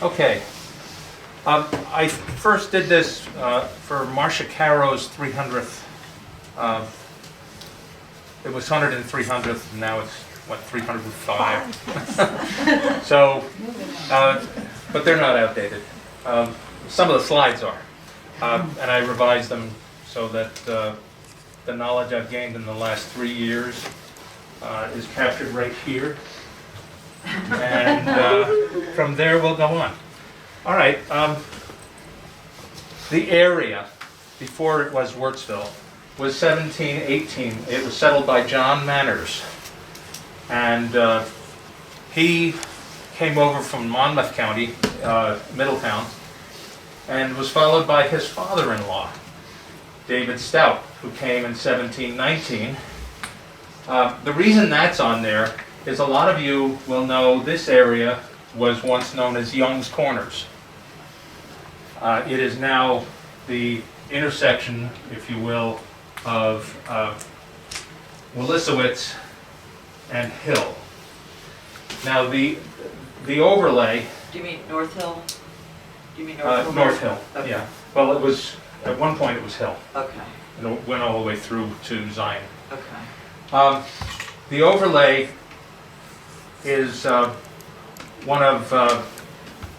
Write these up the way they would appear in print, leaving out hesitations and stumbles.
Okay. I first did this for Marcia Caro's 300th. It was 100 and 300th, and now it's, what, 305? So, but they're not outdated. Some of the slides are. And I revised them so that the knowledge I've gained in the last 3 years is captured right here. And from there we'll go on. All right. The area before it was Wertsville was 1718. It was settled by John Manners, and he came over from Monmouth County, Middletown, and was followed by his father-in-law, David Stout, who came in 1719. The reason that's on there is a lot of you will know this area was once known as Young's Corners. It is now the intersection, if you will, of Willisowitz and Hill. Now the overlay. Do you mean North Hill? Do you mean North Hill? North Hill, Okay. yeah. Well, it was, at one point it was Hill. Okay. And it went all the way through to Zion. Okay. The overlay is one of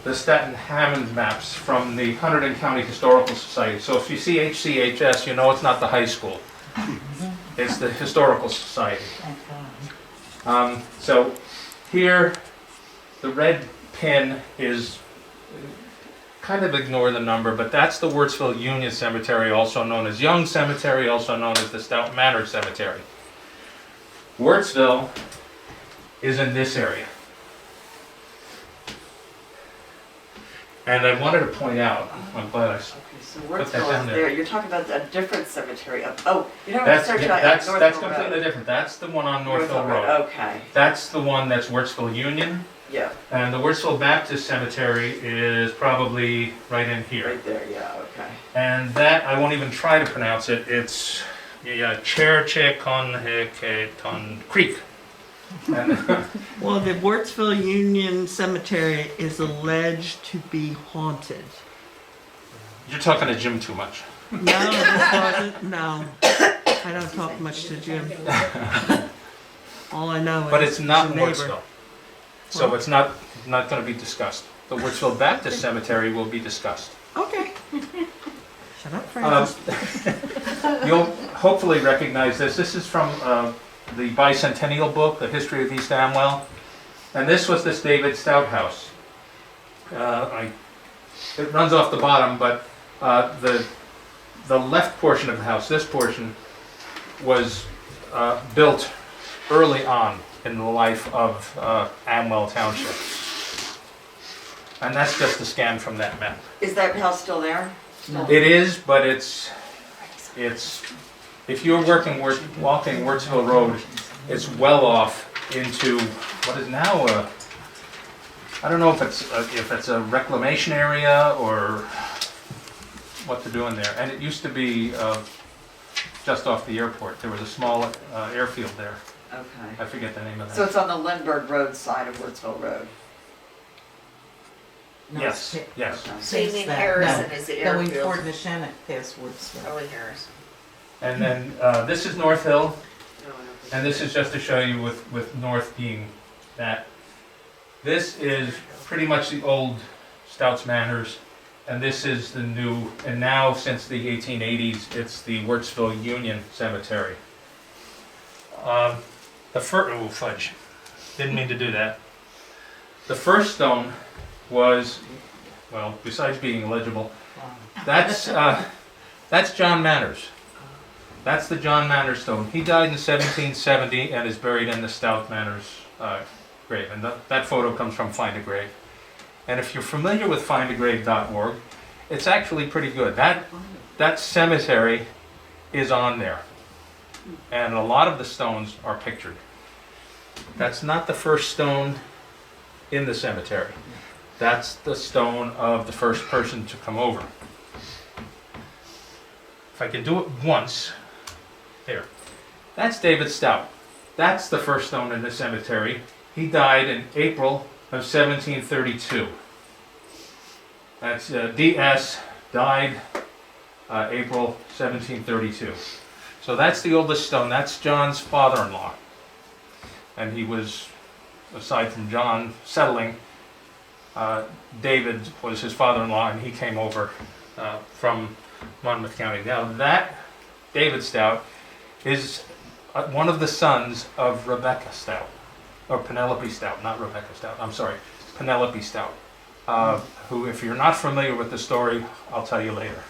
the Staten Hammond maps from the Hunterdon County Historical Society. So if you see HCHS, you know it's not the high school. It's the Historical Society. So here, the red pin is, kind of ignore the number, but that's the Wertsville Union Cemetery, also known as Young Cemetery, also known as the Stout Manor Cemetery. Wertsville is in this area. And I wanted to point out, I'm glad I saw. Okay, so Put that Wertsville down is there. there. You're talking about a different cemetery. Oh, you're not That's, searching yeah, out that's Northville completely Road. different. That's the one on Northville Road. Okay. That's the one that's Wertsville Union. Yeah. And the Wertsville Baptist Cemetery is probably right in here. Right there. Yeah. Okay. And that, I won't even try to pronounce it. It's Chercheconheketon Creek. And Well, the Wertsville Union Cemetery is alleged to be haunted. you're talking to Jim too much. No, this wasn't. No, I don't talk much to Jim. All I know is But it's not he's a neighbor. Wertsville. So it's not going to be discussed. The Wertsville Baptist Cemetery will be discussed. Okay. Shut up, Francis. You'll hopefully recognize this. This is from the bicentennial book, The History of East Amwell. And this was this David Stout house. It runs off the bottom, but the left portion of the house, this portion, was built early on in the life of Amwell Township. And that's just a scan from that map. Is that house still there? No. It is, but it's if you're walking Wertsville Road, it's well off into what is now I don't know if it's a reclamation area or what they're doing there. And it used to be just off the airport. There was a small airfield there. Okay. I forget the name of that. So it's on the Lindbergh Road side of Wertsville Road. No, yes, it's- yes. Okay. So you mean that. Harrison No, is the Going airfield? toward the Shannock past Wertsville. Probably Harrison. And then this is North Hill, No, I don't think and this is just to show you with North being that. This is pretty much the old Stouts Manors, and this is the new, and now since the 1880s, it's the Wertsville Union Cemetery. Oh fudge, didn't mean to do that. The first stone was, well, besides being illegible, that's John Manners. That's the John Manners stone. He died in 1770 and is buried in the Stout Manners grave. And that photo comes from Find a Grave. And if you're familiar with findagrave.org, it's actually pretty good. That cemetery is on there. And a lot of the stones are pictured. That's not the first stone in the cemetery. That's the stone of the first person to come over. If I could do it once, here. That's David Stout. That's the first stone in the cemetery. He died in April of 1732. That's D.S. died April 1732. So that's the oldest stone. That's John's father-in-law. And he was, aside from John settling, David was his father-in-law, and he came over from Monmouth County. Now that David Stout is one of the sons of Rebecca Stout, or Penelope Stout, not Rebecca Stout, I'm sorry, Penelope Stout, who, if you're not familiar with the story, I'll tell you later.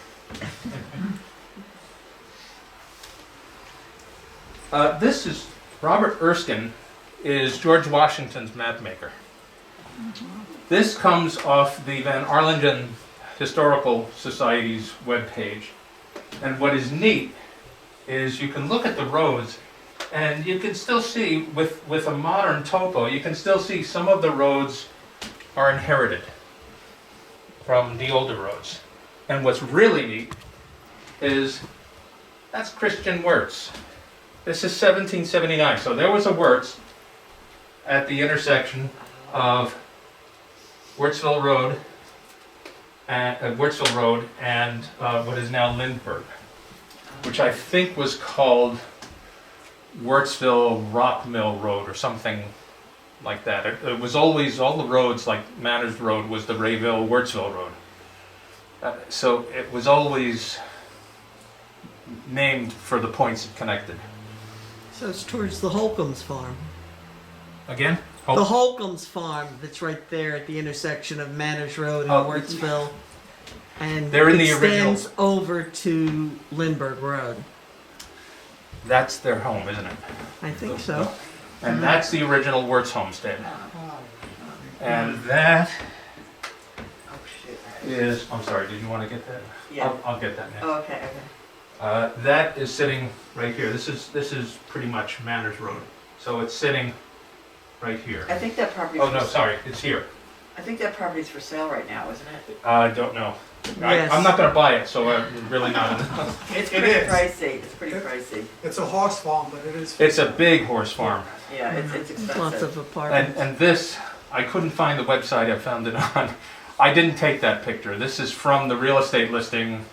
This is Robert Erskine, is George Washington's map maker. This comes off the Van Arlingen Historical Society's webpage. And what is neat is you can look at the roads and you can still see, with a modern topo, you can still see some of the roads are inherited from the older roads. And what's really neat is that's Christian Wertz. This is 1779, so there was a Wertz at the intersection of Wertsville Road and what is now Lindbergh, which I think was called Wertsville Rock Mill Road or something like that. It was always, all the roads, like Manners Road was the Rayville Wertsville Road. So it was always named for the points it connected. So it's towards the Holcomb's farm. Again? The Holcomb's farm that's right there at the intersection of Manners Road and Oh, Wertsville. And They're in it the original- extends over to Lindbergh Road. That's their home, isn't it? I think so. And that's the original Wertz homestead. And that Oh, shoot. is, I'm sorry, did you want to get that? Yeah. I'll get that next. Oh, okay, okay. That is sitting right here. This is pretty much Manners Road. So it's sitting right here. I think that property's Oh, no, sorry, it's here. I think that property's for sale right now, isn't it? I don't know. Yes. I'm not going to buy it, so I'm really not. It's It pretty is. pricey. It's pretty pricey. It's a horse farm, but it is. It's a big horse farm. Yeah, it's expensive. Lots of apartments. And this, I couldn't find the website I found it on. I didn't take that picture. This is from the real estate listing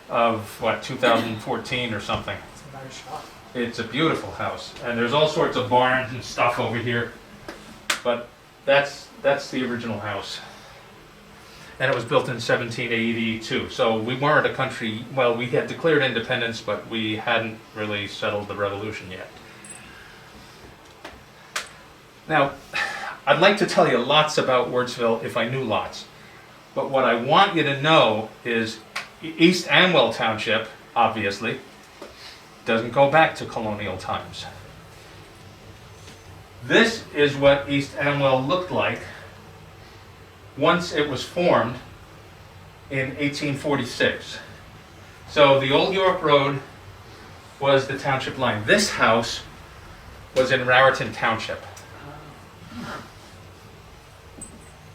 of, what, 2014 or something. It's a nice shot. It's a beautiful house, and there's all sorts of barns and stuff over here. But that's the original house. And it was built in 1782. So we weren't a country, well, we had declared independence, but we hadn't really settled the revolution yet. Now, I'd like to tell you lots about Wertsville if I knew lots. But what I want you to know is East Amwell Township, obviously, doesn't go back to colonial times. This is what East Amwell looked like once it was formed in 1846. So the Old York Road was the township line. This house was in Raritan Township.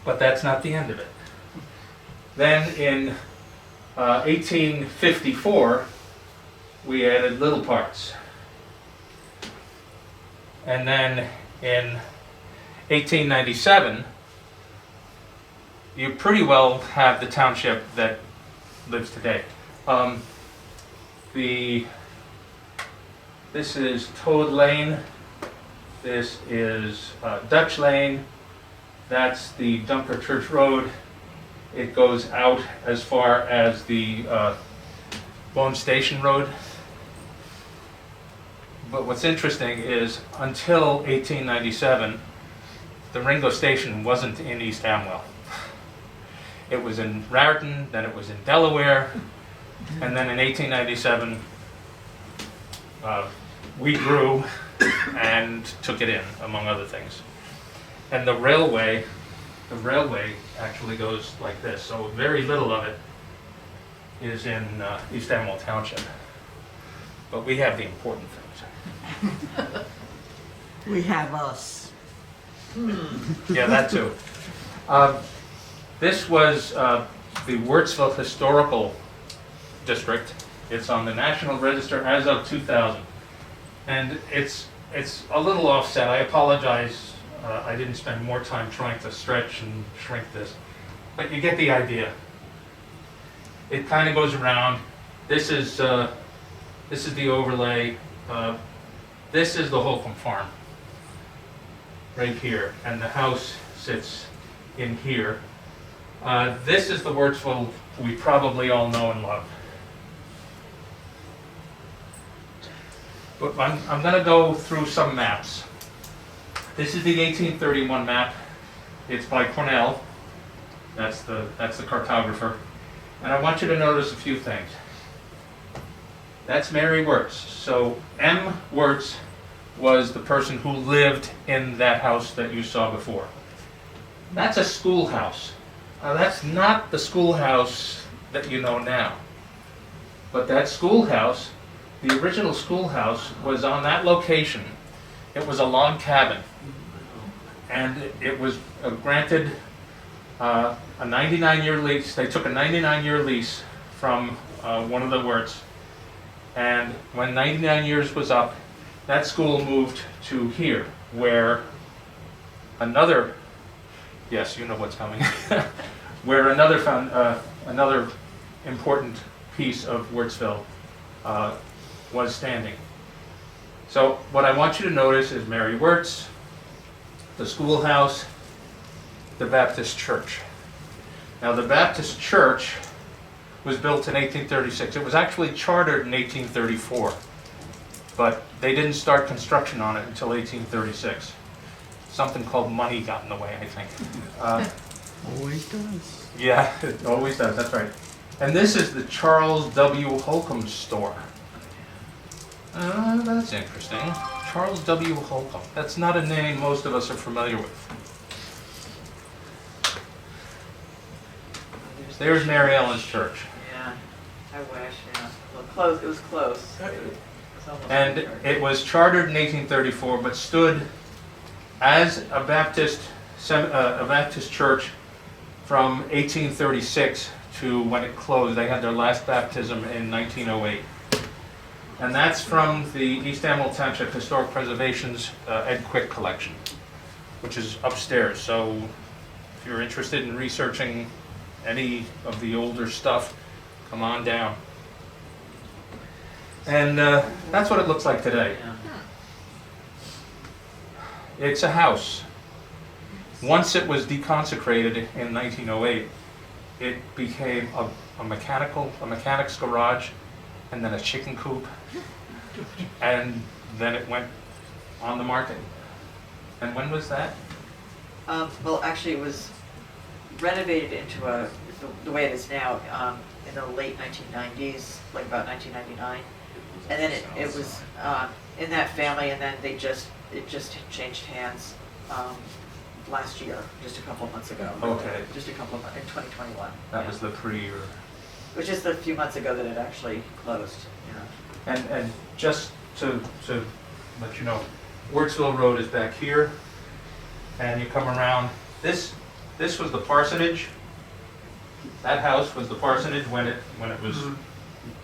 But that's not the end of it. Then in 1854, we added little parts. And then in 1897, you pretty well have the township that lives today. This is Toad Lane. This is Dutch Lane. That's the Dunker Church Road. It goes out as far as the Bone Station Road. But what's interesting is until 1897, the Ringo Station wasn't in East Amwell. It was in Raritan, then it was in Delaware, and then in 1897, we grew and took it in, among other things. And the railway actually goes like this, so very little of it is in East Amwell Township. But we have the important things. We have us. Yeah, that too. This was the Wertsville Historical District. It's on the National Register as of 2000. And it's a little offset. I apologize. I didn't spend more time trying to stretch and shrink this. but you get the idea. It kind of goes around. This is the overlay. This is the Holcomb farm, right here, and the house sits in here. This is the Wertsville we probably all know and love. But I'm going to go through some maps. This is the 1831 map. It's by Cornell. That's the cartographer. And I want you to notice a few things. That's Mary Wertz. So M. Wertz was the person who lived in that house that you saw before. That's a schoolhouse. That's not the schoolhouse that you know now. But that schoolhouse, the original schoolhouse, was on that location. It was a log cabin. And it was granted a 99-year lease. They took a 99-year lease from one of the Wertz. And when 99 years was up, that school moved to here, where another, yes, you know what's coming, where another important piece of Wertsville was standing. So what I want you to notice is Mary Wertz, the schoolhouse, the Baptist church. Now the Baptist church was built in 1836. It was actually chartered in 1834, but they didn't start construction on it until 1836. Something called money got in the way, I think. Always does. Yeah, it always does, that's right. And this is the Charles W. Holcomb store. That's interesting. Charles W. Holcomb. That's not a name most of us are familiar with. There's Mary Ellen's church. Yeah, I wish, yeah. Well, close, it was close. It was almost And there. it was chartered in 1834, but stood as a Baptist church from 1836 to when it closed. They had their last baptism in 1908. And that's from the East Amwell Township Historic Preservation's Ed Quick collection, which is upstairs. So if you're interested in researching any of the older stuff, come on down. And that's what it looks like today. Yeah. It's a house. Once it was deconsecrated in 1908, it became a mechanic's garage, and then a chicken coop, and then it went on the market. And when was that? Well, actually, it was renovated into the way it is now in the late 1990s, like about 1999. And then it was in that family, and then it just changed hands last year, just a couple of months ago. Okay. Just a couple of months, in 2021. That yeah. was the pre or... Which is the few months ago that it actually closed, yeah. And just to let you know, Wertsville Road is back here, and you come around. This was the parsonage. That house was the parsonage when it was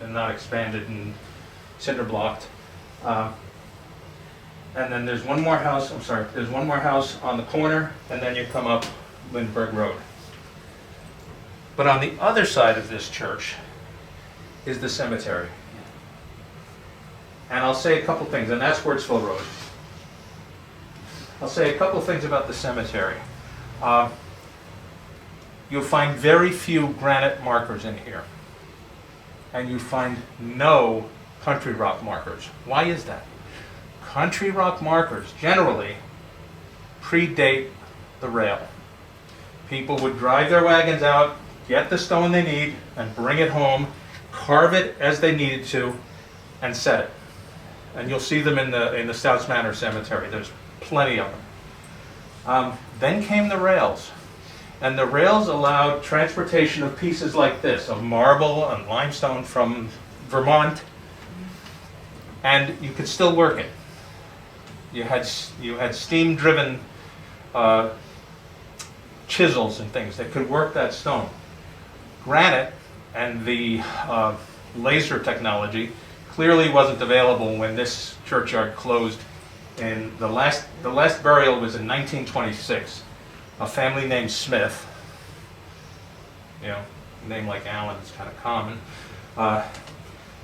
not expanded and cinder blocked. And then there's one more house. There's one more house on the corner, and then you come up Lindbergh Road. But on the other side of this church is the cemetery. And I'll say a couple things, and that's Wertsville Road. I'll say a couple things about the cemetery. You'll find very few granite markers in here. And you find no country rock markers. Why is that? Country rock markers generally predate the rail. People would drive their wagons out, get the stone they need, and bring it home, carve it as they needed to, and set it. And you'll see them in the Stouts Manor Cemetery. There's plenty of them. Then came the rails. And the rails allowed transportation of pieces like this, of marble and limestone from Vermont, and you could still work it. You had steam-driven chisels and things that could work that stone. Granite and the laser technology clearly wasn't available when this churchyard closed. And the last burial was in 1926. A family named Smith. you know, a name like Allen is kind of common. A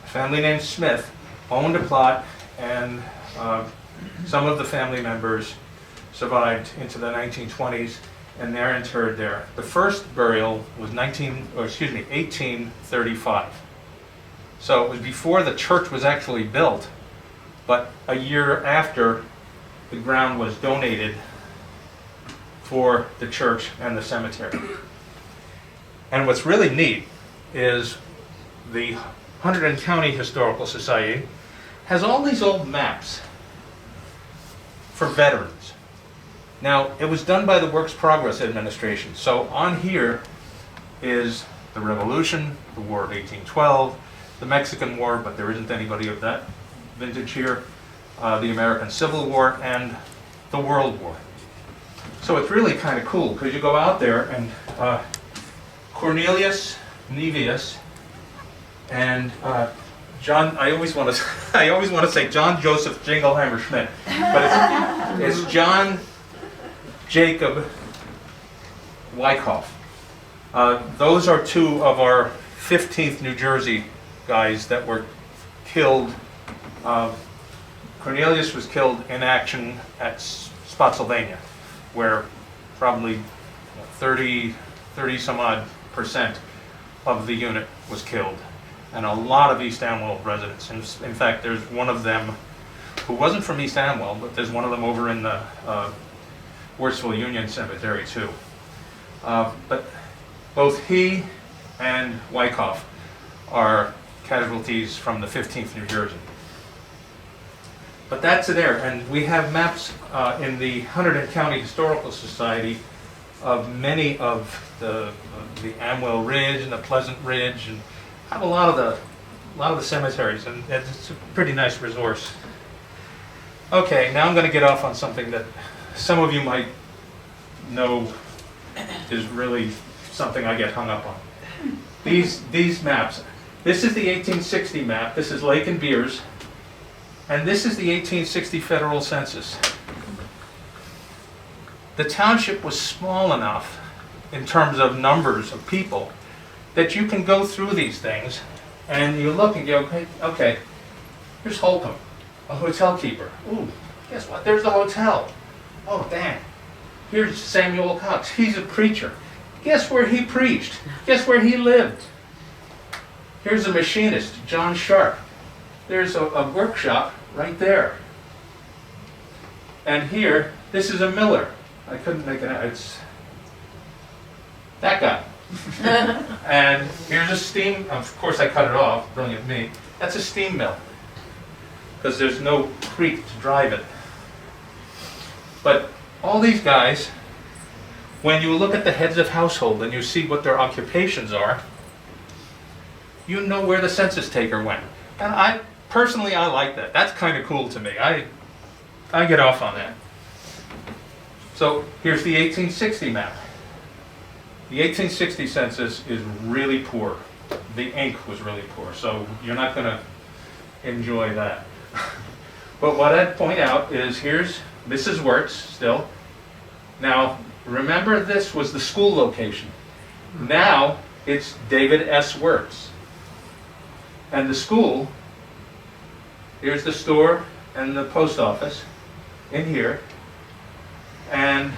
family named Smith owned a plot, and some of the family members survived into the 1920s, and they're interred there. The first burial was 1835. So it was before the church was actually built, but a year after the ground was donated for the church and the cemetery. And what's really neat is the Hunterdon County Historical Society has all these old maps for veterans. Now, it was done by the Works Progress Administration. So on here is the Revolution, the War of 1812, the Mexican War, but there isn't anybody of that vintage here, the American Civil War, and the World War. So it's really kind of cool, because you go out there and Cornelius Nevius and John, I always want to say John Joseph Jingleheimer Schmidt, but it's John Jacob Wyckoff. Those are two of our 15th New Jersey guys that were killed. Cornelius was killed in action at Spotsylvania, where probably 30 some odd % of the unit was killed, and a lot of East Amwell residents. In fact, there's one of them who wasn't from East Amwell, but there's one of them over in the Wertsville Union Cemetery too. But both he and Wyckoff are casualties from the 15th New Jersey. But that's there, and we have maps in the Hunterdon County Historical Society of many of the Amwell Ridge and the Pleasant Ridge, and have a lot of the cemeteries, and it's a pretty nice resource. Okay, now I'm going to get off on something that some of you might know is really something I get hung up on. These maps. This is the 1860 map. This is Lake and Beers. And this is the 1860 federal census. The township was small enough in terms of numbers of people that you can go through these things and you look and go, okay, here's Holcomb, a hotel keeper. Ooh, guess what? There's the hotel. Oh, damn. Here's Samuel Cox. He's a preacher. Guess where he preached? Guess where he lived? Here's a machinist, John Sharp. There's a workshop right there. And here, this is a miller. I couldn't make it out. It's that guy. And here's a steam, of course I cut it off, brilliant me. That's a steam mill, because there's no creek to drive it. But all these guys, when you look at the heads of household and you see what their occupations are, you know where the census taker went. And I like that. That's kind of cool to me. I get off on that. So here's the 1860 map. The 1860 census is really poor. The ink was really poor, so you're not going to enjoy that. But what I'd point out is here's Mrs. Wertz still. Now, remember this was the school location. Now it's David S. Wertz. And the school, here's the store and the post office in here. And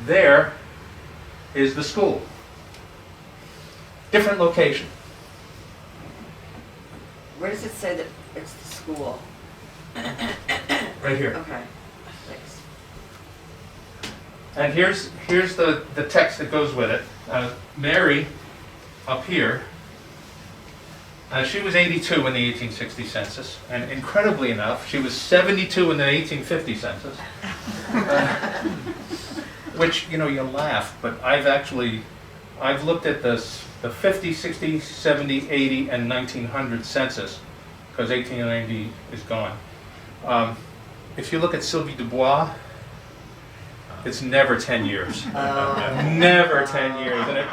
there is the school. Different location. Where does it say that it's the school? Right here. Okay, thanks. And here's the text that goes with it. Mary, up here, she was 82 in the 1860 census, and incredibly enough, she was 72 in the 1850 census. Which, you know, you laugh, but I've looked at the 50, 60, 70, 80, and 1900 census, because 1890 is gone. If you look at Sylvie Dubois, it's never 10 years. Never 10 years. And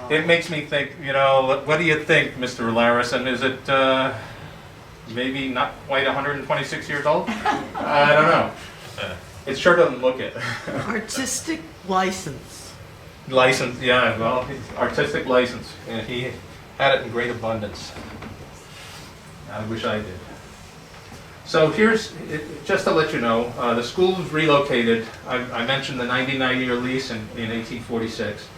it makes me think, you know, what do you think, Mr. Larison? Is it maybe not quite 126 years old? I don't know. It sure doesn't look it. Artistic license. License, yeah, well, artistic license, and he had it in great abundance. I wish I did. So here's, just to let you know, the school was relocated. I mentioned the 99-year lease in 1846.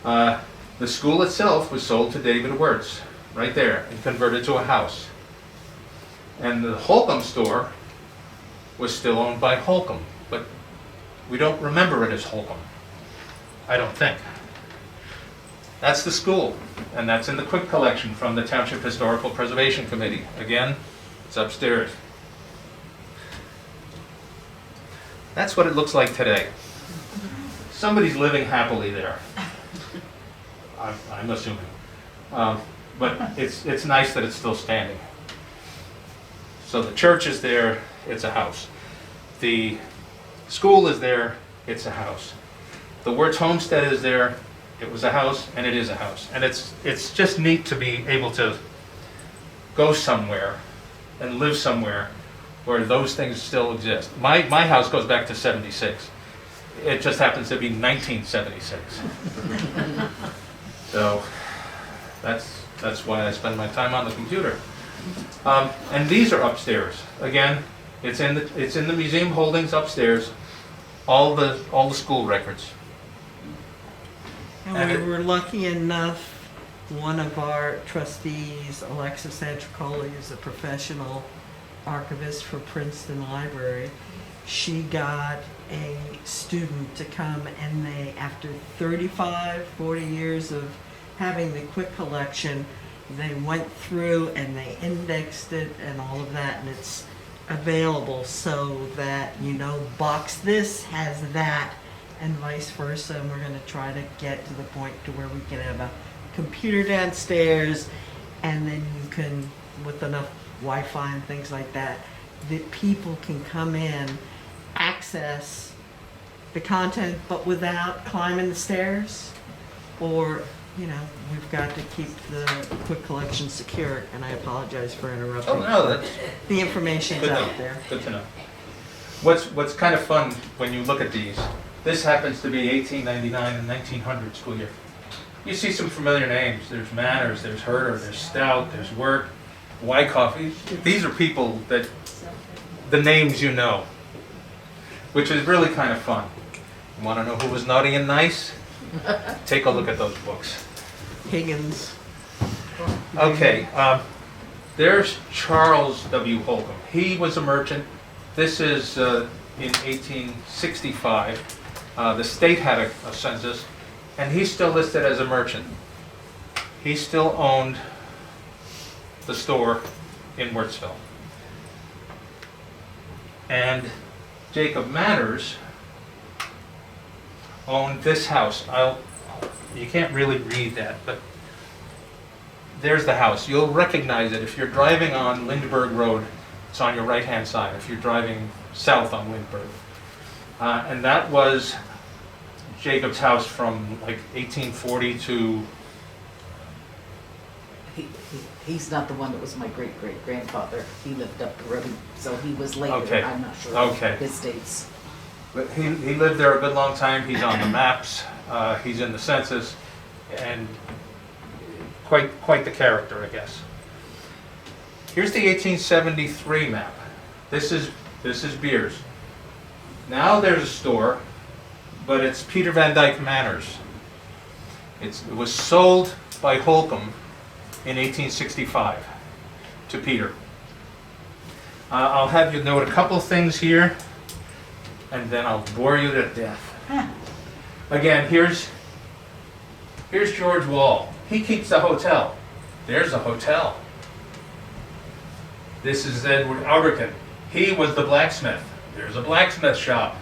The school itself was sold to David Wertz, right there, and converted to a house. And the Holcomb store was still owned by Holcomb, but we don't remember it as Holcomb. I don't think. That's the school, and that's in the quick collection from the Township Historical Preservation Committee. Again, it's upstairs. That's what it looks like today. Somebody's living happily there. I'm assuming. But it's nice that it's still standing. So the church is there, it's a house. The school is there, it's a house. The Wertz homestead is there, it was a house, and it is a house. And it's just neat to be able to go somewhere and live somewhere where those things still exist. My house goes back to 76. It just happens to be 1976. So that's why I spend my time on the computer. And these are upstairs. Again, it's in the museum holdings upstairs. All the school records. And we were lucky enough, one of our trustees, Alexis Antricoli, is a professional archivist for Princeton Library. She got a student to come, and they, after 35, 40 years of having the quick collection, they went through and they indexed it and all of that, and it's available so that, you know, box this has that, and vice versa. And we're going to try to get to the point to where we can have a computer downstairs, and then you can, with enough Wi-Fi and things like that, that people can come in, access the content, but without climbing the stairs. Or, you know, we've got to keep the quick collection secure, and I apologize for interrupting. Oh no, that's The information's good to out know. there. Good to know. What's kind of fun when you look at these, this happens to be 1899 and 1900 school year. You see some familiar names. There's Manners, there's Herder, there's Stout, there's Work, Wyckoff. These are people that, the names you know, which is really kind of fun. You want to know who was naughty and nice? Take a look at those books. Higgins. Okay, there's Charles W. Holcomb. He was a merchant. This is in 1865. The state had a census, and he's still listed as a merchant. He still owned the store in Wertsville. And Jacob Manners owned this house. You can't really read that, but there's the house. You'll recognize it if you're driving on Lindbergh Road. It's on your right-hand side if you're driving south on Lindbergh. And that was Jacob's house from like 1840 to... He's not the one that was my great-great-grandfather. He lived up the road, so he was later. Okay. I'm not sure Okay. his dates. But he lived there a good long time. He's on the maps. He's in the census, and quite the character, I guess. Here's the 1873 map. This is Beers. Now there's a store, but it's Peter Van Dyke Manors. It was sold by Holcomb in 1865 to Peter. I'll have you note a couple things here, and then I'll bore you to death. Again, here's George Wall. He keeps the hotel. There's a hotel. This is Edward Alberkin. He was the blacksmith. There's a blacksmith shop.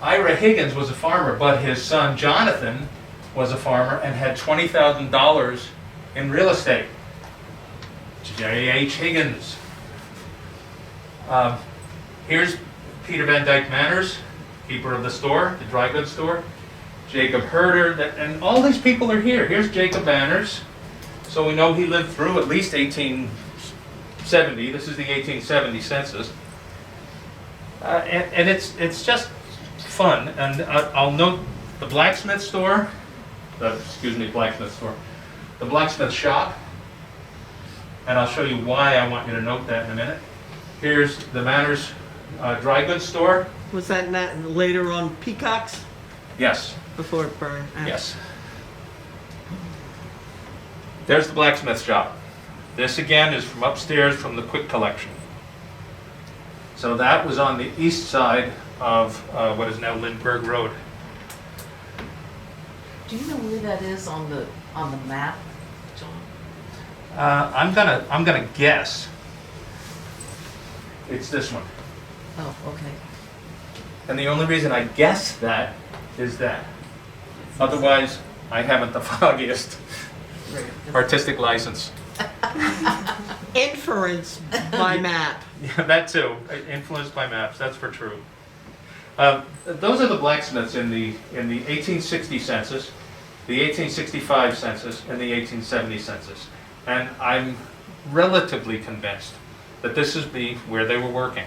Ira Higgins was a farmer, but his son Jonathan was a farmer and had $20,000 in real estate. J.H. Higgins. Here's Peter Van Dyke Manors, keeper of the store, the dry goods store. Jacob Herder, and all these people are here. Here's Jacob Manners. So we know he lived through at least 1870. This is the 1870 census. And it's just fun. And I'll note the blacksmith store, the blacksmith shop, and I'll show you why I want you to note that in a minute. Here's the Manners dry goods store. Was that not later on Peacocks Yes, before it burned? yes. There's the blacksmith shop. This again is from upstairs from the Quick Collection. So that was on the east side of what is now Lindbergh Road. Do you know where that is on the map, John? I'm gonna guess it's this one. Oh, okay. And the only reason I guess that is that. Otherwise, I haven't the foggiest artistic license. Inference by map. Yeah, that too. Influenced by maps, that's for true. Those are the blacksmiths in the 1860 census, the 1865 census, and the 1870 census. And I'm relatively convinced that this is where they were working.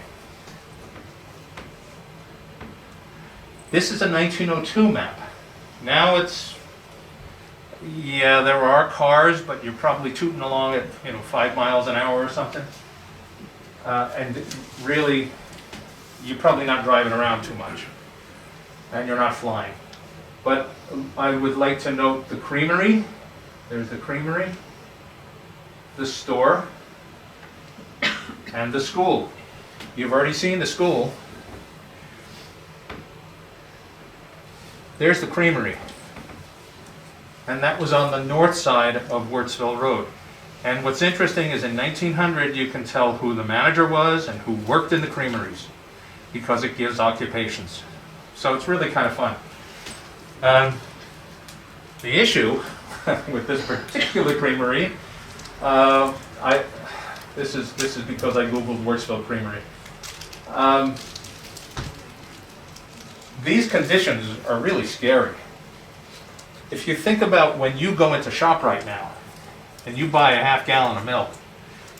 This is a 1902 map. Now it's, yeah, there are cars, but you're probably tooting along at 5 miles an hour or something. And really, you're probably not driving around too much, and you're not flying. But I would like to note the creamery. There's the creamery, the store, and the school. You've already seen the school. There's the creamery. And that was on the north side of Wertsville Road. And what's interesting is in 1900 you can tell who the manager was and who worked in the creameries, because it gives occupations. So it's really kind of fun. The issue with this particular creamery, this is because I googled Wertsville Creamery. These conditions are really scary. If you think about when you go into ShopRite now and you buy a half gallon of milk,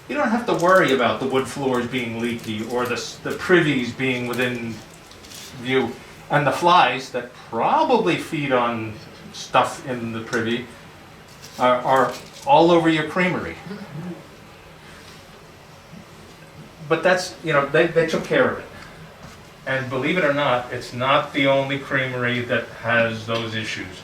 you don't have to worry about the wood floors being leaky or the privies being within view. And the flies that probably feed on stuff in the privy are all over your creamery. But that's, they took care of it. And believe it or not, it's not the only creamery that has those issues.